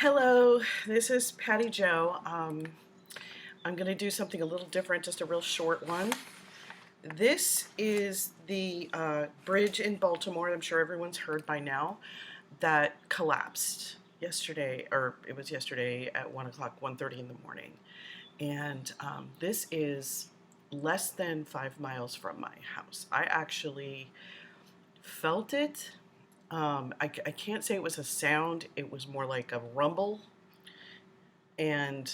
Hello, this is Patty Jo. I'm going to do something a little different, just a real short one. This is the bridge in Baltimore, I'm sure everyone's heard by now, that collapsed yesterday, or it was yesterday at 1 o'clock, 1:30 in the morning. And this is less than 5 miles from my house. I actually felt it. I can't say it was a sound, it was more like a rumble. And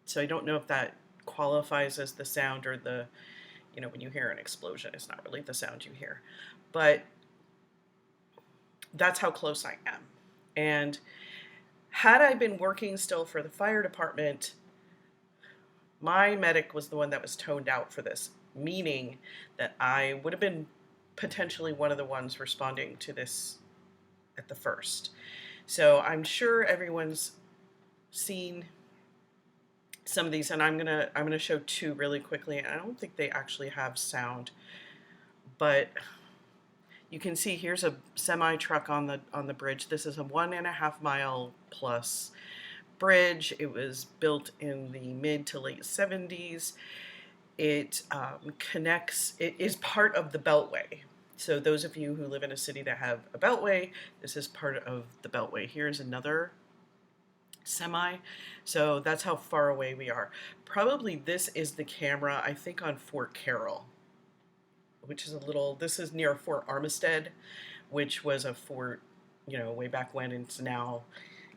so I don't know if that qualifies as the sound or when you hear an explosion, it's not really the sound you hear. But that's how close I am. And had I been working still for the fire department, my medic was the one that was toned out for this, meaning that I would have been potentially one of the ones responding to this at the first. So I'm sure everyone's seen some of these, and I'm gonna show two really quickly. I don't think they actually have sound, but you can see here's a semi truck on the bridge. This is a 1.5 mile plus bridge. It was built in the mid to late 70s. It connects. It is part of the Beltway. So those of you who live in a city that have a Beltway, this is part of the Beltway. Here's another semi. So that's how far away we are. Probably this is the camera, I think, on Fort Carroll, which is this is near Fort Armistead, which was a fort, way back when. It's now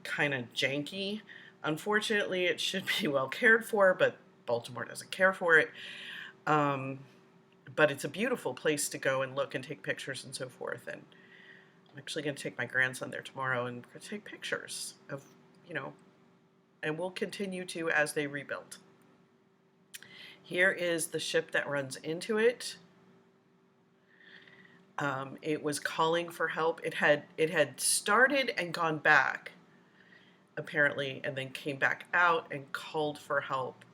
kind of janky. Unfortunately, it should be well cared for, but Baltimore doesn't care for it. But it's a beautiful place to go and look and take pictures and so forth. And I'm actually going to take my grandson there tomorrow and take pictures of, and we'll continue to as they rebuild. Here is the ship that runs into it. It was calling for help. It had started and gone back, apparently, and then came back out and called for help,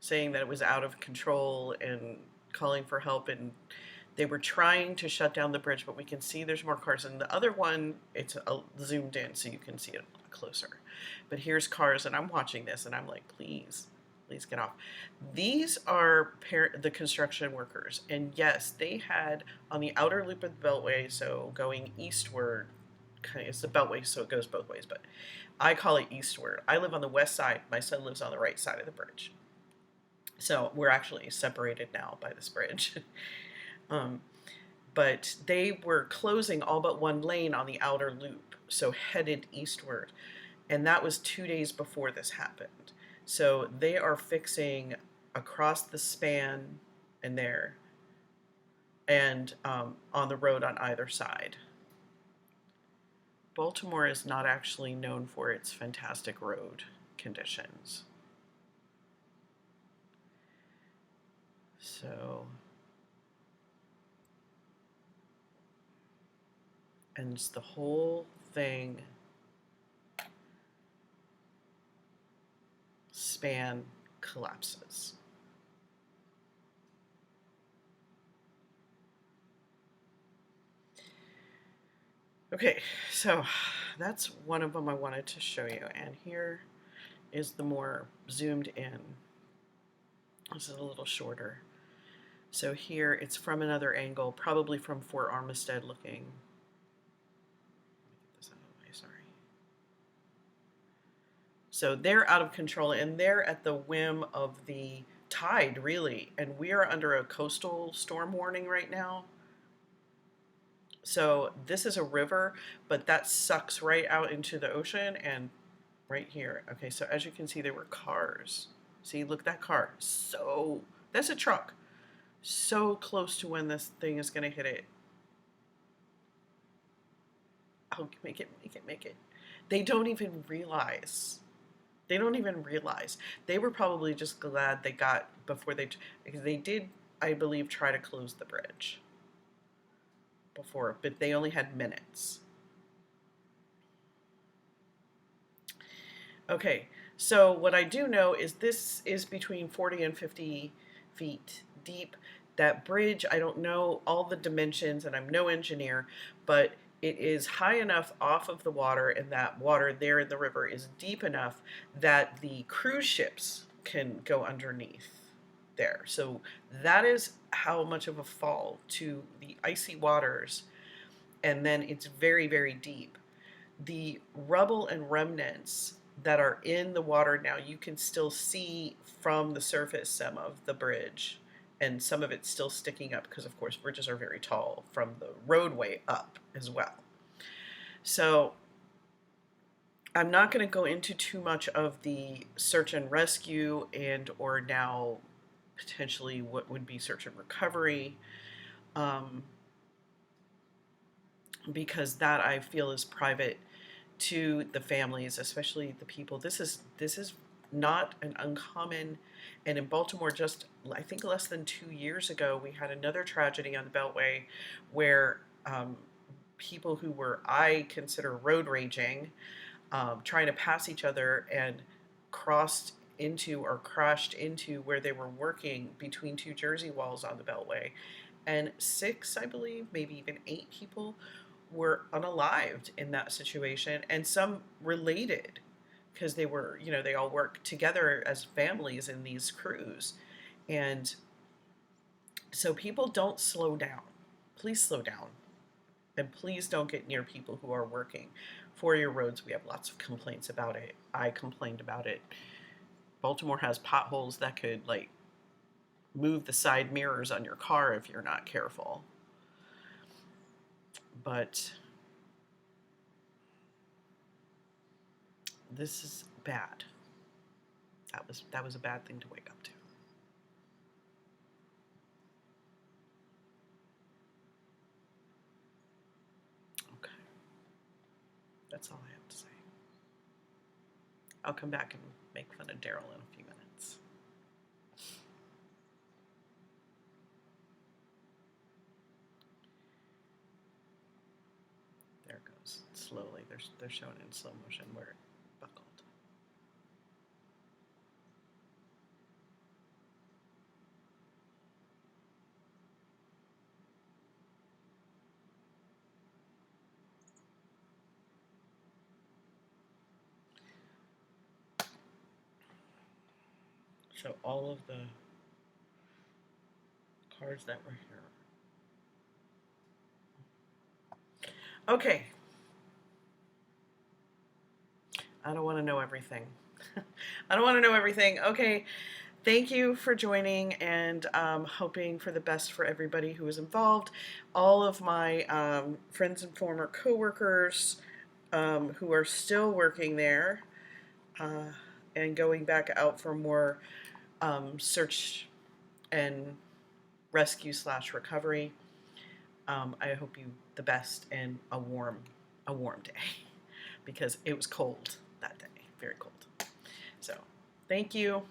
saying that it was out of control and calling for help. And they were trying to shut down the bridge, but we can see there's more cars. And the other one, it's zoomed in so you can see it a lot closer. But here's cars, and I'm watching this, and I'm like, please get off. These are the construction workers, and yes, they had on the outer loop of the Beltway, so going eastward, it's the Beltway, so it goes both ways, but I call it eastward. I live on the west side. My son lives on the right side of the bridge. So we're actually separated now by this bridge. But they were closing all but one lane on the outer loop, so headed eastward. And that was 2 days before this happened. So they are fixing across the span and there, and on the road on either side. Baltimore is not actually known for its fantastic road conditions. So, and the whole thing span collapses. Okay, so that's one of them I wanted to show you, and here is the more zoomed in. This is a little shorter. So here it's from another angle, probably from Fort Armistead looking. Let me get this out of the way, sorry. So they're out of control, and they're at the whim of the tide, really. And we are under a coastal storm warning right now. So this is a river, but that sucks right out into the ocean, and right here. Okay, so as you can see, there were cars. See, look at that car. So, that's a truck. So close to when this thing is going to hit it. Oh, make it. They don't even realize. They were probably just glad they got before because they did, I believe, try to close the bridge before, but they only had minutes. Okay, so what I do know is this is between 40 and 50 feet deep. That bridge, I don't know all the dimensions, and I'm no engineer, but it is high enough off of the water, and that water there in the river is deep enough that the cruise ships can go underneath there. So that is how much of a fall to the icy waters, and then it's very, very deep. The rubble and remnants that are in the water now, you can still see from the surface some of the bridge, and some of it's still sticking up because, of course, bridges are very tall from the roadway up as well. So I'm not going to go into too much of the search and rescue and or now potentially what would be search and recovery, because that I feel is private to the families, especially the people. This is not an uncommon, and in Baltimore, just I think less than 2 years ago, we had another tragedy on the Beltway where people who were, I consider, road raging, trying to pass each other, and crossed into or crashed into where they were working between two Jersey walls on the Beltway, and 6, I believe, maybe even 8 people were unalived in that situation, and some related because they were, they all work together as families in these crews. And so people, don't slow down. Please slow down. And please don't get near people who are working for your roads. We have lots of complaints about it. I complained about it. Baltimore has potholes that could move the side mirrors on your car if you're not careful. But this is bad. That was a bad thing to wake up to. Okay. That's all I have to say. I'll come back and make fun of Daryl in a few minutes. There it goes. Slowly. They're showing in slow motion where it buckled. So all of the cars that were here. Okay. I don't want to know everything. I don't want to know everything. Okay. Thank you for joining, and hoping for the best for everybody who is involved. All of my friends and former coworkers who are still working there and going back out for more search and rescue / recovery. I hope you the best and a warm day because it was cold that day, very cold. So thank you.